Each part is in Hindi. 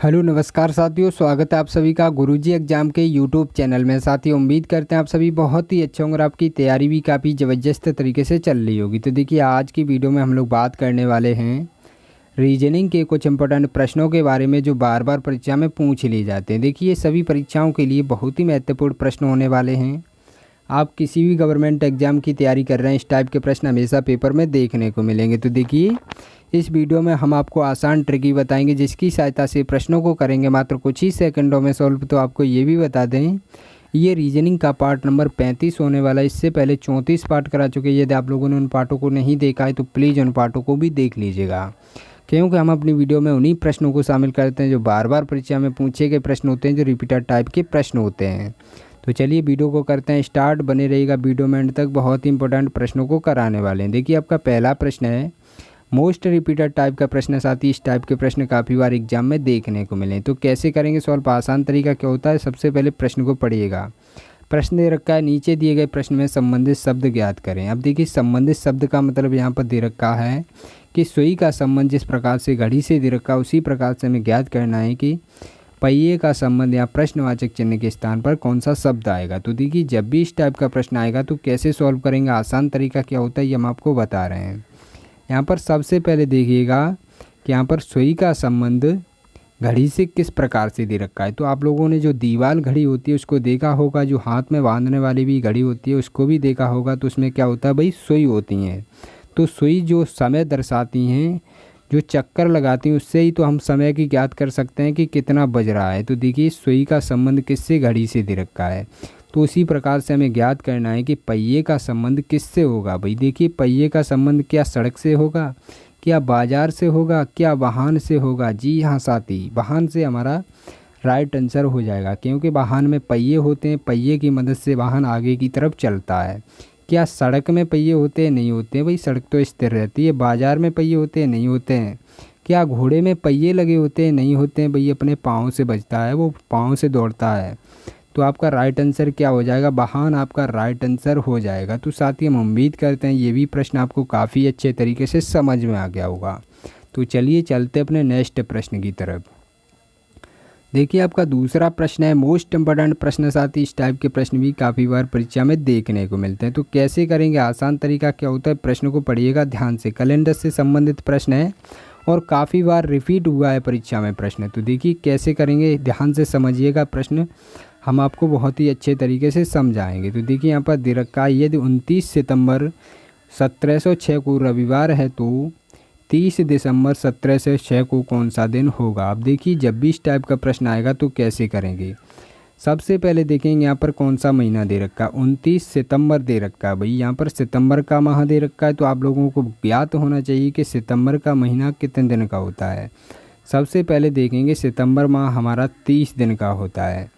हेलो नमस्कार साथियों, स्वागत है आप सभी का गुरुजी एग्जाम के यूट्यूब चैनल में। साथियों उम्मीद करते हैं आप सभी बहुत ही अच्छे होंगे और आपकी तैयारी भी काफ़ी ज़बरदस्त तरीके से चल रही होगी। तो देखिए आज की वीडियो में हम लोग बात करने वाले हैं रीजनिंग के कुछ इंपॉर्टेंट प्रश्नों के बारे में जो बार बार परीक्षा में पूछ लिए जाते हैं। देखिए सभी परीक्षाओं के लिए बहुत ही महत्वपूर्ण प्रश्न होने वाले हैं। आप किसी भी गवर्नमेंट एग्ज़ाम की तैयारी कर रहे हैं, इस टाइप के प्रश्न हमेशा पेपर में देखने को मिलेंगे। तो देखिए इस वीडियो में हम आपको आसान ट्रिक बताएंगे जिसकी सहायता से प्रश्नों को करेंगे मात्र कुछ ही सेकंडों में सॉल्व। तो आपको ये भी बता दें ये रीजनिंग का पार्ट नंबर 35 होने वाला है। इससे पहले 34 पार्ट करा चुके हैं। यदि आप लोगों ने उन पार्टों को नहीं देखा है तो प्लीज़ उन पार्टों को भी देख लीजिएगा, क्योंकि हम अपनी वीडियो में उन्हीं प्रश्नों को शामिल करते हैं जो बार बार परीक्षा में पूछे गए प्रश्न होते हैं, जो रिपीटेड टाइप के प्रश्न होते हैं। तो चलिए वीडियो को करते हैं स्टार्ट। बने रहेगा वीडियो में एंड तक, बहुत ही इंपॉर्टेंट प्रश्नों को कराने वाले हैं। देखिए आपका पहला प्रश्न है मोस्ट रिपीटेड टाइप का प्रश्न है। साथ ही इस टाइप के प्रश्न काफ़ी बार एग्जाम में देखने को मिले। तो कैसे करेंगे सॉल्व? आसान तरीका क्या होता है, सबसे पहले प्रश्न को पढ़िएगा। प्रश्न दे रखा है, नीचे दिए गए प्रश्न में संबंधित शब्द ज्ञात करें। अब देखिए संबंधित शब्द का मतलब यहाँ पर दे रखा है कि सुई का संबंध जिस प्रकार से घड़ी से दे रखा है उसी प्रकार से हमें ज्ञात करना है कि पहिए का संबंध या प्रश्नवाचक चिन्ह के स्थान पर कौन सा शब्द आएगा। तो देखिए जब भी इस टाइप का प्रश्न आएगा तो कैसे सॉल्व करेंगे, आसान तरीका क्या होता है ये हम आपको बता रहे हैं। यहाँ पर सबसे पहले देखिएगा कि यहाँ पर सुई का संबंध घड़ी से किस प्रकार से दे रखा है। तो आप लोगों ने जो दीवाल घड़ी होती है उसको देखा होगा, जो हाथ में बांधने वाली भी घड़ी होती है उसको भी देखा होगा। तो उसमें क्या होता है भाई, सुई होती हैं। तो सुई जो समय दर्शाती हैं, जो चक्कर लगाती हैं, उससे ही तो हम समय की ज्ञात कर सकते हैं कि कितना बज रहा है। तो देखिए सुई का संबंध किससे, घड़ी से दे रखा है। तो उसी प्रकार से हमें ज्ञात करना है कि पहिए का संबंध किससे होगा। भाई देखिए पहिए का संबंध क्या सड़क से होगा, क्या बाजार से होगा, क्या वाहन से होगा? जी हाँ साथी, वाहन से हमारा राइट आंसर हो जाएगा, क्योंकि वाहन में पहिए होते हैं, पहिए की मदद से वाहन आगे की तरफ चलता है। क्या सड़क में पहिए होते हैं? नहीं होते हैं भाई, सड़क तो स्थिर रहती है। बाजार में पहिए होते हैं? नहीं होते हैं। क्या घोड़े में पहिए लगे होते हैं? नहीं होते हैं भाई, अपने पाँव से बजता है, वो पाँव से दौड़ता है। तो आपका राइट आंसर क्या हो जाएगा, वाहन आपका राइट आंसर हो जाएगा। तो साथ ही हम उम्मीद करते हैं ये भी प्रश्न आपको काफ़ी अच्छे तरीके से समझ में आ गया होगा। तो चलिए चलते अपने नेक्स्ट प्रश्न की तरफ। देखिए आपका दूसरा प्रश्न है मोस्ट इम्पोर्टेंट प्रश्न। साथ ही इस टाइप के प्रश्न भी काफ़ी बार परीक्षा में देखने को मिलते हैं। तो कैसे करेंगे, आसान तरीका क्या होता है, प्रश्न को पढ़िएगा ध्यान से। कैलेंडर से संबंधित प्रश्न है और काफ़ी बार रिपीट हुआ है परीक्षा में प्रश्न। तो देखिए कैसे करेंगे, ध्यान से समझिएगा प्रश्न, हम आपको बहुत ही अच्छे तरीके से समझाएंगे। तो देखिए यहाँ पर दे रखा है यदि 29 सितंबर 1706 को रविवार है तो 30 दिसंबर 1706 को कौन सा दिन होगा। अब देखिए जब भी इस टाइप का प्रश्न आएगा तो कैसे करेंगे। सबसे पहले देखेंगे यहाँ पर कौन सा महीना दे रखा है, 29 सितंबर दे रखा है। भाई यहाँ पर सितंबर का माह दे रखा है, तो आप लोगों को ज्ञात होना चाहिए कि सितंबर का महीना कितने दिन का होता है। सबसे पहले देखेंगे सितंबर माह हमारा 30 दिन का होता है।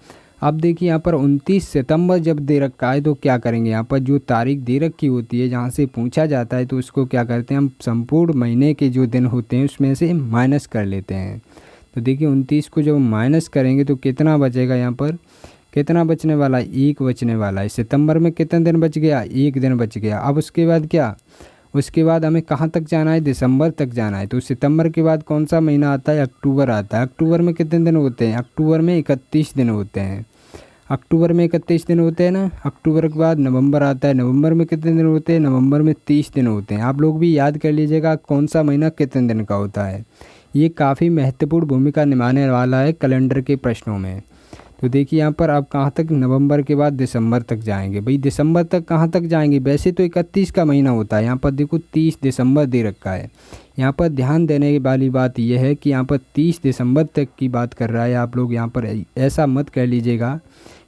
अब देखिए यहाँ पर 29 सितंबर जब दे रखा है तो क्या करेंगे, यहाँ पर जो तारीख दे रखी होती है जहाँ से पूछा जाता है तो उसको क्या करते हैं हम संपूर्ण महीने के जो दिन होते हैं उसमें से माइनस कर लेते हैं। तो देखिए 29 को जब माइनस करेंगे तो कितना बचेगा, यहाँ पर कितना बचने वाला है, 1 बचने वाला है। सितंबर में कितने दिन बच गया, 1 दिन बच गया। अब उसके बाद क्या, उसके बाद हमें कहाँ तक जाना है, दिसंबर तक जाना है। तो सितंबर के बाद कौन सा महीना आता है, अक्टूबर आता है। अक्टूबर में कितने दिन होते हैं, अक्टूबर में 31 दिन होते हैं। अक्टूबर में 31 दिन होते हैं ना। अक्टूबर के बाद नवंबर आता है, नवंबर में कितने दिन होते हैं, नवंबर में 30 दिन होते हैं। आप लोग भी याद कर लीजिएगा कौन सा महीना कितने दिन का होता है। ये काफ़ी महत्वपूर्ण भूमिका निभाने वाला है कैलेंडर के प्रश्नों में। तो देखिए यहाँ पर आप कहाँ तक, नवंबर के बाद दिसंबर तक जाएंगे। भाई दिसंबर तक कहाँ तक जाएंगे, वैसे तो 31 का महीना होता है, यहाँ पर देखो 30 दिसंबर दे रखा है। यहाँ पर ध्यान देने वाली बात यह है कि यहाँ पर 30 दिसंबर तक की बात कर रहा है। आप लोग यहाँ पर ऐसा मत कह लीजिएगा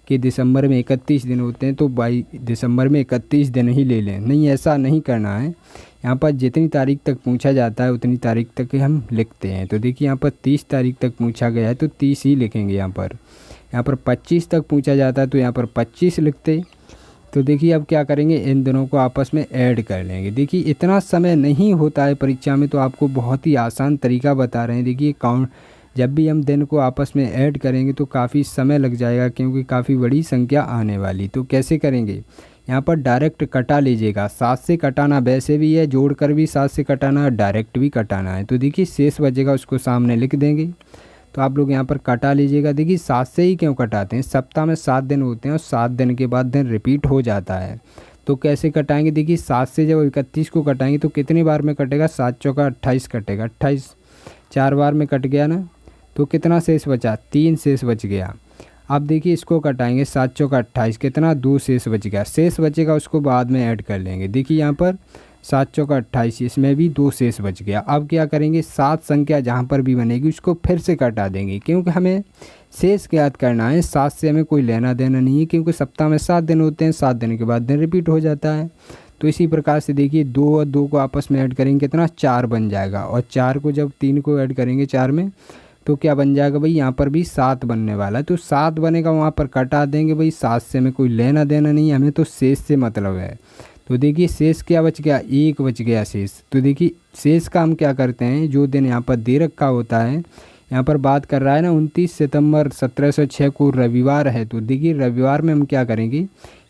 कि दिसंबर में 31 दिन होते हैं तो भाई दिसंबर में 31 दिन ही ले लें, नहीं ऐसा नहीं करना है। यहाँ पर जितनी तारीख तक पूछा जाता है उतनी तारीख तक हम लिखते हैं। तो देखिए यहाँ पर 30 तारीख तक पूछा गया है तो 30 ही लिखेंगे। यहाँ पर 25 तक पूछा जाता है तो यहाँ पर 25 लिखते। तो देखिए अब क्या करेंगे, इन दोनों को आपस में ऐड कर लेंगे। देखिए इतना समय नहीं होता है परीक्षा में, तो आपको बहुत ही आसान तरीका बता रहे हैं। देखिए काउंट, जब भी हम दिन को आपस में ऐड करेंगे तो काफ़ी समय लग जाएगा, क्योंकि काफ़ी बड़ी संख्या आने वाली। तो कैसे करेंगे, यहाँ पर डायरेक्ट कटा लीजिएगा। 7 से कटाना वैसे भी है, जोड़कर भी 7 से कटाना, डायरेक्ट भी कटाना है। तो देखिए शेष बचेगा उसको सामने लिख देंगे। तो आप लोग यहाँ पर कटा लीजिएगा। देखिए 7 से ही क्यों कटाते हैं, सप्ताह में 7 दिन होते हैं और 7 दिन के बाद दिन रिपीट हो जाता है। तो कैसे कटाएंगे, देखिए 7 से जब 31 को कटाएंगे तो कितनी बार में कटेगा, 7 चौका 28 कटेगा, 28 4 बार में कट गया ना, तो कितना शेष बचा, 3 शेष बच गया। अब देखिए इसको कटाएंगे, 7 चौका 28 कितना, 2 शेष बच गया। शेष बचेगा उसको बाद में ऐड कर लेंगे। देखिए यहाँ पर 7 चौका 28, इसमें भी 2 शेष बच गया। अब क्या करेंगे, 7 संख्या जहाँ पर भी बनेगी उसको फिर से कटा देंगे, क्योंकि हमें शेष ज्ञात करना है। 7 से हमें कोई लेना देना नहीं है, क्योंकि सप्ताह में 7 दिन होते हैं, 7 दिन के बाद दिन रिपीट हो जाता है। तो इसी प्रकार से देखिए 2 और 2 को आपस में ऐड करेंगे कितना, 4 बन जाएगा। और 4 को जब 3 को ऐड करेंगे 4 में तो क्या बन जाएगा भाई, यहाँ पर भी 7 बनने वाला है। तो 7 बनेगा, वहाँ पर कटा देंगे भाई। 7 से हमें कोई लेना देना नहीं है, हमें तो शेष से मतलब है। तो देखिए शेष क्या बच गया, 1 बच गया शेष। तो देखिए शेष का हम क्या करते हैं, जो दिन यहाँ पर दे रखा होता है, यहाँ पर बात कर रहा है ना 29 सितंबर 1706 को रविवार है। तो देखिए रविवार में हम क्या करेंगे,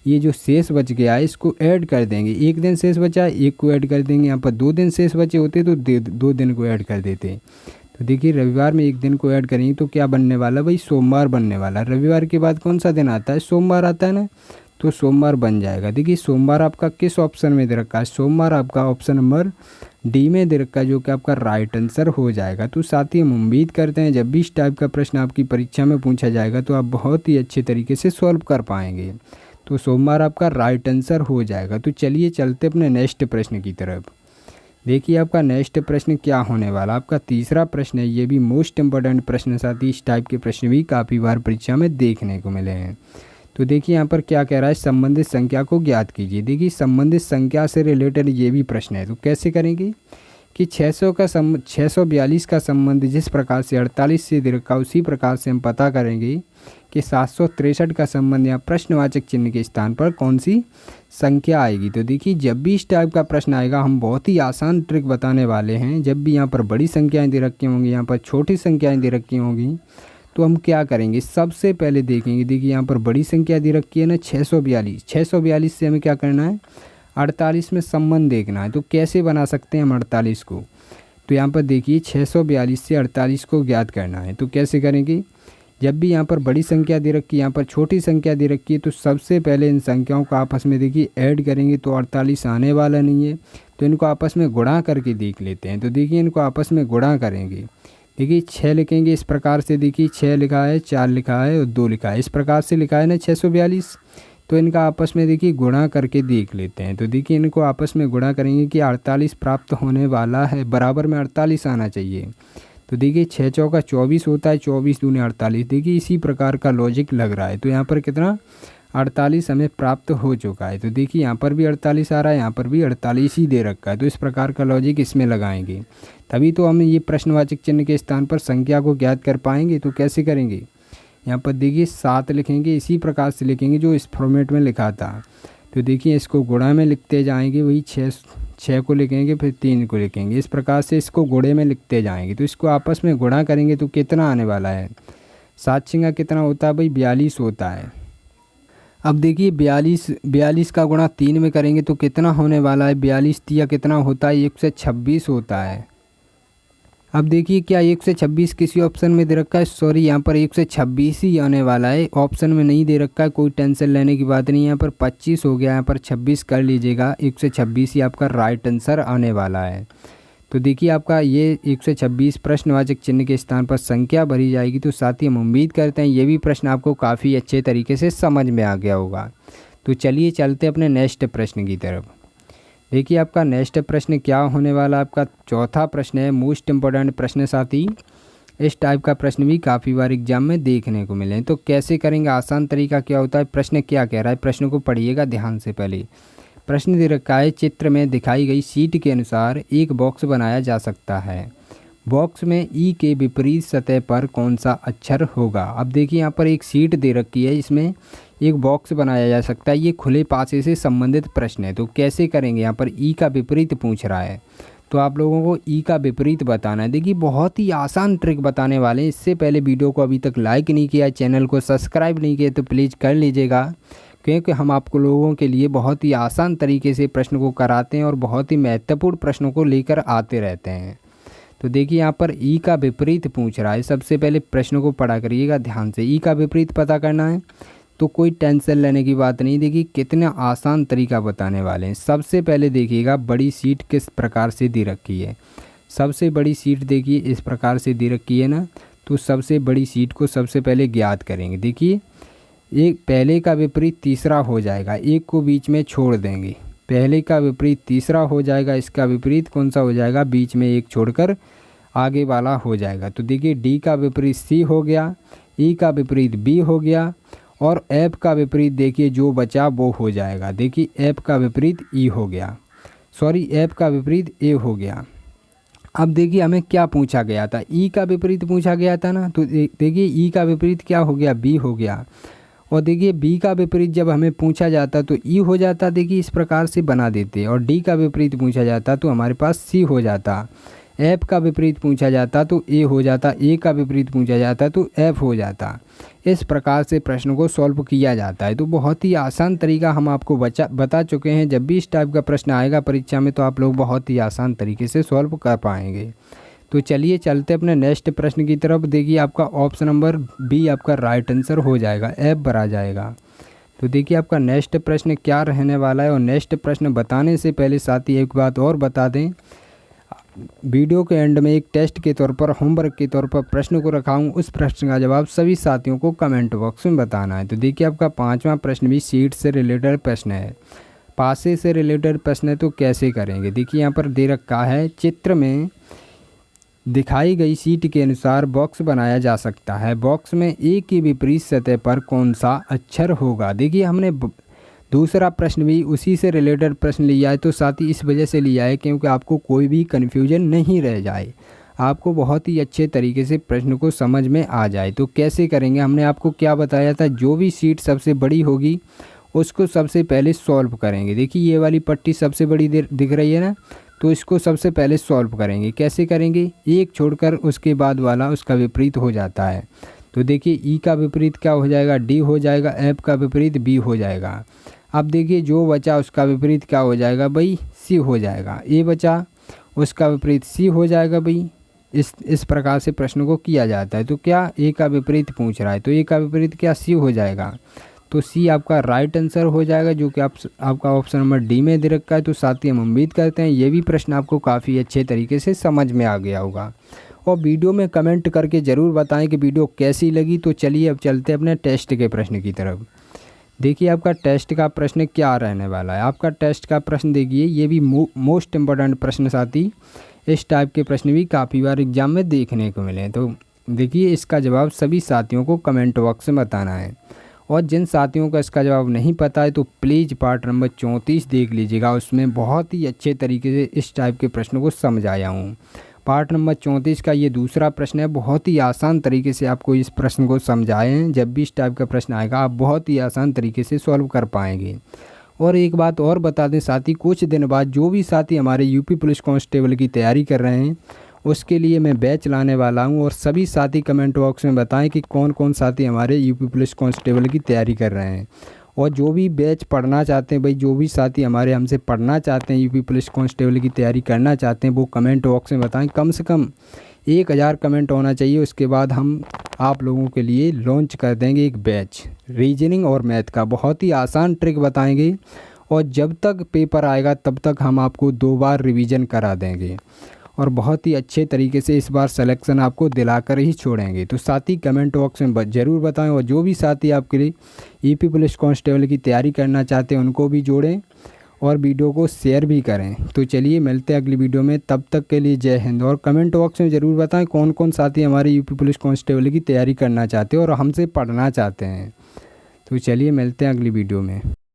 ये जो शेष बच गया है इसको ऐड कर देंगे। 1 दिन शेष बचा है, 1 को ऐड कर देंगे। यहाँ पर 2 दिन शेष बचे होते तो 2 दिन को ऐड कर देते। तो देखिए रविवार में 1 दिन को ऐड करेंगे तो क्या बनने वाला भाई, सोमवार बनने वाला। रविवार के बाद कौन सा दिन आता है, सोमवार आता है ना, तो सोमवार बन जाएगा। देखिए सोमवार आपका किस ऑप्शन में दे रखा है, सोमवार आपका ऑप्शन नंबर डी में दे रखा है, जो कि आपका राइट आंसर हो जाएगा। तो साथ ही हम उम्मीद करते हैं जब भी इस टाइप का प्रश्न आपकी परीक्षा में पूछा जाएगा तो आप बहुत ही अच्छे तरीके से सॉल्व कर पाएंगे। तो सोमवार आपका राइट आंसर हो जाएगा। तो चलिए चलते अपने नेक्स्ट प्रश्न की तरफ। देखिए आपका नेक्स्ट प्रश्न क्या होने वाला, आपका तीसरा प्रश्न है। ये भी मोस्ट इम्पोर्टेंट प्रश्न, साथ ही इस टाइप के प्रश्न भी काफ़ी बार परीक्षा में देखने को मिले हैं। तो देखिए यहाँ पर क्या कह रहा है, संबंधित संख्या को ज्ञात कीजिए। देखिए संबंधित संख्या से रिलेटेड ये भी प्रश्न है। तो कैसे करेंगे कि 642 का संबंध जिस प्रकार से 48 से दे रखा, उसी प्रकार से हम पता करेंगे कि 763 का संबंध यहाँ प्रश्नवाचक चिन्ह के स्थान पर कौन सी संख्या आएगी। तो देखिए जब भी इस टाइप का प्रश्न आएगा हम बहुत ही आसान ट्रिक बताने वाले हैं। जब भी यहाँ पर बड़ी संख्याएं दे रखी होंगी, यहाँ पर छोटी संख्याएं दे रखी होंगी, तो हम क्या करेंगे, सबसे पहले देखेंगे। देखिए यहाँ पर बड़ी संख्या दे रखी है ना 642 से हमें क्या करना है, 48 में संबंध देखना है। तो कैसे बना सकते हैं हम 48 को, तो यहाँ पर देखिए 642 से 48 को ज्ञात करना है। तो कैसे करेंगे, जब भी यहाँ पर बड़ी संख्या दे रखी है, यहाँ पर छोटी संख्या दे रखी है, तो सबसे पहले इन संख्याओं को आपस में देखिए ऐड करेंगे तो 48 आने वाला नहीं है। तो इनको आपस में गुणा करके देख लेते हैं। तो देखिए इनको आपस में गुणा करेंगे। देखिए 6 लिखेंगे इस प्रकार से, देखिए 6 लिखा है, 4 लिखा है और 2 लिखा है, इस प्रकार से लिखा है ना 642। तो इनका आपस में देखिए गुणा करके देख लेते हैं। तो देखिए इनको आपस में गुणा करेंगे कि 48 प्राप्त होने वाला है, बराबर में 48 आना चाहिए। तो देखिए 6 चौका 24 होता है, 24 दूनी 48। देखिए इसी प्रकार का लॉजिक लग रहा है। तो यहाँ पर कितना, 48 हमें प्राप्त हो चुका है। तो देखिए यहाँ पर भी 48 आ रहा है, यहाँ पर भी 48 ही दे रखा है। तो इस प्रकार का लॉजिक इसमें लगाएंगे, तभी तो हम ये प्रश्नवाचक चिन्ह के स्थान पर संख्या को ज्ञात कर पाएंगे। तो कैसे करेंगे, यहाँ पर देखिए 7 लिखेंगे, इसी प्रकार से लिखेंगे जो इस फॉर्मेट में लिखा था। तो देखिए इसको गुणा में लिखते जाएंगे, वही 6 को लिखेंगे, फिर 3 को लिखेंगे, इस प्रकार से इसको गुणे में लिखते जाएंगे। तो इसको आपस में गुणा करेंगे तो कितना आने वाला है, 7 छिंगा कितना होता है भाई, 42 होता है। अब देखिए 42 का गुणा 3 में करेंगे तो कितना होने वाला है, 42 तिया कितना होता है, 126 होता है। अब देखिए क्या 126 किसी ऑप्शन में दे रखा है, सॉरी यहाँ पर 126 ही आने वाला है, ऑप्शन में नहीं दे रखा है। कोई टेंशन लेने की बात नहीं, यहाँ पर 25 हो गया, यहाँ पर 26 कर लीजिएगा, 126 ही आपका राइट आंसर आने वाला है। तो देखिए आपका ये 126 प्रश्नवाचक चिन्ह के स्थान पर संख्या भरी जाएगी। तो साथ ही हम उम्मीद करते हैं ये भी प्रश्न आपको काफ़ी अच्छे तरीके से समझ में आ गया होगा। तो चलिए चलते अपने नेक्स्ट प्रश्न की तरफ। देखिए आपका नेक्स्ट प्रश्न क्या होने वाला, आपका चौथा प्रश्न है, मोस्ट इम्पोर्टेंट प्रश्न। साथ ही इस टाइप का प्रश्न भी काफ़ी बार एग्जाम में देखने को मिले हैं। तो कैसे करेंगे, आसान तरीका क्या होता है, प्रश्न क्या कह रहा है, प्रश्न को पढ़िएगा ध्यान से। पहले प्रश्न दे रखा है, चित्र में दिखाई गई शीट के अनुसार एक बॉक्स बनाया जा सकता है। बॉक्स में ई के विपरीत सतह पर कौन सा अक्षर होगा। अब देखिए यहाँ पर एक शीट दे रखी है, इसमें एक बॉक्स बनाया जा सकता है। ये खुले पासे से संबंधित प्रश्न है। तो कैसे करेंगे, यहाँ पर ई का विपरीत पूछ रहा है, तो आप लोगों को ई का विपरीत बताना है। देखिए बहुत ही आसान ट्रिक बताने वाले हैं। इससे पहले वीडियो को अभी तक लाइक नहीं किया, चैनल को सब्सक्राइब नहीं किया तो प्लीज़ कर लीजिएगा, क्योंकि हम आपको लोगों के लिए बहुत ही आसान तरीके से प्रश्न को कराते हैं और बहुत ही महत्वपूर्ण प्रश्नों को लेकर आते रहते हैं। तो देखिए यहाँ पर ई का विपरीत पूछ रहा है। सबसे पहले प्रश्न को पढ़ा करिएगा ध्यान से। ई का विपरीत पता करना है तो कोई टेंशन लेने की बात नहीं। देखिए कितना आसान तरीका बताने वाले हैं। सबसे पहले देखिएगा बड़ी सीट किस प्रकार से दे रखी है। सबसे बड़ी सीट देखिए इस प्रकार से दे रखी है ना, तो सबसे बड़ी सीट को सबसे पहले ज्ञात करेंगे। देखिए एक पहले का विपरीत तीसरा हो जाएगा, एक को बीच में छोड़ देंगे। पहले का विपरीत तीसरा हो जाएगा, इसका विपरीत कौन सा हो जाएगा, बीच में एक छोड़कर आगे वाला हो जाएगा। तो देखिए डी का विपरीत सी हो गया, ई का विपरीत बी हो गया और एफ का विपरीत देखिए जो बचा वो हो जाएगा। देखिए एफ का विपरीत ई हो गया, सॉरी एफ का विपरीत ए हो गया। अब देखिए हमें क्या पूछा गया था, ई का विपरीत पूछा गया था ना, तो देखिए ई का विपरीत क्या हो गया, बी हो गया। और देखिए बी का विपरीत जब हमें पूछा जाता तो ई हो जाता, देखिए इस प्रकार से बना देते। और डी का विपरीत पूछा जाता तो हमारे पास सी हो जाता। एफ का विपरीत पूछा जाता तो ए हो जाता, ए का विपरीत पूछा जाता तो एफ हो जाता। इस प्रकार से प्रश्न को सॉल्व किया जाता है। तो बहुत ही आसान तरीका हम आपको बता चुके हैं। जब भी इस टाइप का प्रश्न आएगा परीक्षा में तो आप लोग बहुत ही आसान तरीके से सॉल्व कर पाएंगे। तो चलिए चलते अपने नेक्स्ट प्रश्न की तरफ। देखिए आपका ऑप्शन नंबर बी आपका राइट आंसर हो जाएगा, एफ भरा जाएगा। तो देखिए आपका नेक्स्ट प्रश्न क्या रहने वाला है। और नेक्स्ट प्रश्न बताने से पहले साथी एक बात और बता दें, वीडियो के एंड में एक टेस्ट के तौर पर, होमवर्क के तौर पर प्रश्न को रखा हूँ। उस प्रश्न का जवाब सभी साथियों को कमेंट बॉक्स में बताना है। तो देखिए आपका 5वां प्रश्न भी सीट से रिलेटेड प्रश्न है, पासे से रिलेटेड प्रश्न है। तो कैसे करेंगे, देखिए यहाँ पर दे रखा है, चित्र में दिखाई गई सीट के अनुसार बॉक्स बनाया जा सकता है। बॉक्स में ए की विपरीत सतह पर कौन सा अक्षर होगा। देखिए हमने दूसरा प्रश्न भी उसी से रिलेटेड प्रश्न लिया है, तो साथ ही इस वजह से लिया है क्योंकि आपको कोई भी कन्फ्यूजन नहीं रह जाए, आपको बहुत ही अच्छे तरीके से प्रश्न को समझ में आ जाए। तो कैसे करेंगे, हमने आपको क्या बताया था, जो भी सीट सबसे बड़ी होगी उसको सबसे पहले सॉल्व करेंगे। देखिए ये वाली पट्टी सबसे बड़ी दिख रही है ना, तो इसको सबसे पहले सॉल्व करेंगे। कैसे करेंगे, एक छोड़कर उसके बाद वाला उसका विपरीत हो जाता है। तो देखिए ई का विपरीत क्या हो जाएगा, डी हो जाएगा, एफ का विपरीत बी हो जाएगा। अब देखिए जो बचा उसका विपरीत क्या हो जाएगा भाई, सी हो जाएगा। ए बचा उसका विपरीत सी हो जाएगा भाई। इस प्रकार से प्रश्न को किया जाता है। तो क्या ए का विपरीत पूछ रहा है, तो ए का विपरीत क्या सी हो जाएगा। तो सी आपका राइट आंसर हो जाएगा, जो कि आपका ऑप्शन नंबर डी में दे रखा है। तो साथ ही हम उम्मीद करते हैं ये भी प्रश्न आपको काफ़ी अच्छे तरीके से समझ में आ गया होगा। और वीडियो में कमेंट करके ज़रूर बताएं कि वीडियो कैसी लगी। तो चलिए अब चलते हैं अपने टेस्ट के प्रश्न की तरफ। देखिए आपका टेस्ट का प्रश्न क्या रहने वाला है। आपका टेस्ट का प्रश्न देखिए, ये भी मोस्ट इम्पोर्टेंट प्रश्न साथी, इस टाइप के प्रश्न भी काफ़ी बार एग्जाम में देखने को मिले। तो देखिए इसका जवाब सभी साथियों को कमेंट बॉक्स में बताना है। और जिन साथियों का इसका जवाब नहीं पता है तो प्लीज़ पार्ट नंबर 34 देख लीजिएगा, उसमें बहुत ही अच्छे तरीके से इस टाइप के प्रश्नों को समझाया हूँ। पार्ट नंबर 34 का ये दूसरा प्रश्न है। बहुत ही आसान तरीके से आपको इस प्रश्न को समझाए हैं। जब भी इस टाइप का प्रश्न आएगा आप बहुत ही आसान तरीके से सॉल्व कर पाएंगे। और एक बात और बता दें साथी, कुछ दिन बाद जो भी साथी हमारे यूपी पुलिस कांस्टेबल की तैयारी कर रहे हैं उसके लिए मैं बैच लाने वाला हूं। और सभी साथी कमेंट बॉक्स में बताएं कि कौन कौन साथी हमारे यूपी पुलिस कांस्टेबल की तैयारी कर रहे हैं। और जो भी बैच पढ़ना चाहते हैं भाई, जो भी साथी हमारे हमसे पढ़ना चाहते हैं, यूपी पुलिस कांस्टेबल की तैयारी करना चाहते हैं, वो कमेंट बॉक्स में बताएं। कम से कम 1000 कमेंट होना चाहिए। उसके बाद हम आप लोगों के लिए लॉन्च कर देंगे एक बैच रीजनिंग और मैथ का। बहुत ही आसान ट्रिक बताएंगे और जब तक पेपर आएगा तब तक हम आपको 2 बार रिवीजन करा देंगे और बहुत ही अच्छे तरीके से इस बार सिलेक्शन आपको दिलाकर ही छोड़ेंगे। तो साथी कमेंट बॉक्स में ज़रूर बताएं। और जो भी साथी आपके लिए यूपी पुलिस कांस्टेबल की तैयारी करना चाहते हैं उनको भी जोड़ें और वीडियो को शेयर भी करें। तो चलिए मिलते हैं अगली वीडियो में, तब तक के लिए जय हिंद। और कमेंट बॉक्स में ज़रूर बताएं कौन कौन साथी हमारे यूपी पुलिस कांस्टेबल की तैयारी करना चाहते हैं और हमसे पढ़ना चाहते हैं। तो चलिए मिलते हैं अगली वीडियो में।